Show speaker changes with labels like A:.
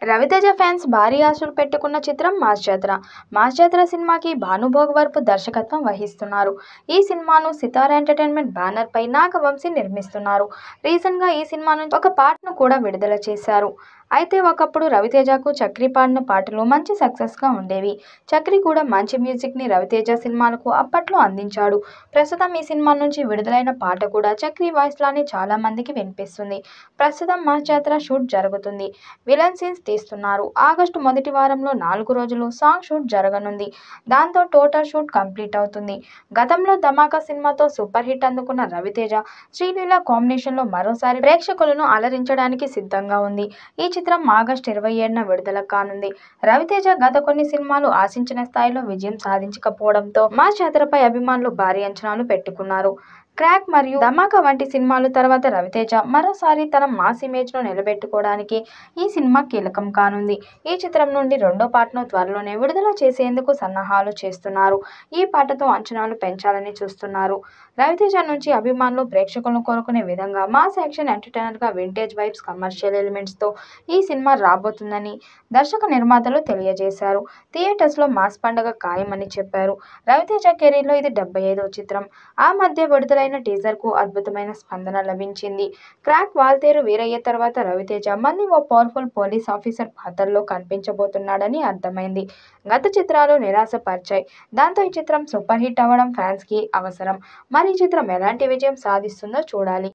A: Raviteja fans భారీ ఆశలు పెట్టుకున్న చిత్రం మాస్ జాతర. మాస్ జాతర సినిమాకి భానుభోగ్ వరపు దర్శకత్వం వహిస్తున్నారు. ఈ సినిమాను సితార ఎంటర్టైన్మెంట్ బ్యానర్ పై నాగవంశీ నిర్మిస్తున్నారు. రీసెంట్ గా ఈ సినిమా నుంచి ఒక పాటను కూడా విడుదల చేశారు. అయితే ఒకప్పుడు రవితేజకు చక్రి పాడిన పాటలు మంచి సక్సెస్ గా ఉండేవి. చక్రి కూడా మంచి మ్యూజిక్ ని రవితేజ సినిమాలకు అప్పట్లో అందించాడు. ప్రస్తుతం ఈ సినిమా నుంచి విడుదలైన పాట కూడా చక్రి వాయిస్ లానే చాలా మందికి వినిపిస్తుంది. ప్రస్తుతం మాస్ జాతర షూట్ జరుగుతుంది. విలన్ సీన్స్ తీస్తున్నారు. ఆగస్టు మొదటి వారంలో 4 రోజులు సాంగ్ షూట్ జరగనుంది. దాంతో టోటల్ షూట్ కంప్లీట్ అవుతుంది. గతంలో ధమాకా సినిమాతో సూపర్ హిట్ అందుకున్న రవితేజ శ్రీలీల కాంబినేషన్ లో మరోసారి ప్రేక్షకులను అలరించడానికి సిద్ధంగా ఉంది. ఈ చిత్రం ఆగస్టు 27న విడుదల కానుంది. రవితేజ గత కొన్ని సినిమాలు ఆశించిన స్థాయిలో విజయం సాధించకపోవడంతో మాస్ జాతరపై అభిమానులు భారీ అంచనాలు పెట్టుకున్నారు. క్రాక్ మరియు ధమాకా వంటి సినిమాలు తర్వాత రవితేజ మరోసారి తన మాస్ ఇమేజ్ ను నిలబెట్టుకోవడానికి ఈ సినిమా కీలకం కానుంది. ఈ చిత్రం నుండి రెండో పాటను త్వరలోనే విడుదల చేసేందుకు సన్నాహాలు చేస్తున్నారు. ఈ పాటతో అంచనాలు పెంచాలని చూస్తున్నారు. రవితేజ నుంచి అభిమానులు ప్రేక్షకులను కోరుకునే విధంగా మాస్ యాక్షన్ ఎంటర్టైనర్ గా వింటేజ్ వైబ్స్ కమర్షియల్ ఎలిమెంట్స్ తో ఈ సినిమా రాబోతుందని దర్శక నిర్మాతలు తెలియజేశారు. థియేటర్స్ లో మాస్ పండుగ ఖాయమని చెప్పారు. రవితేజ కెరీర్ లో ఇది 75వ చిత్రం. ఆ మధ్య విడుదలైన టీజర్ కు అద్భుతమైన స్పందన లభించింది. క్రాక్ వాల్తేరు వీరయ్య తర్వాత రవితేజ మళ్ళీ ఓ పవర్ఫుల్ పోలీస్ ఆఫీసర్ పాత్రలో కనిపించబోతున్నాడని అర్థమైంది. గత చిత్రాలు నిరాశపరిచాయి. దాంతో ఈ చిత్రం సూపర్ హిట్ అవ్వడం ఫ్యాన్స్ కి అవసరం. మరి ఈ చిత్రం ఎలాంటి విజయం సాధిస్తుందో చూడాలి.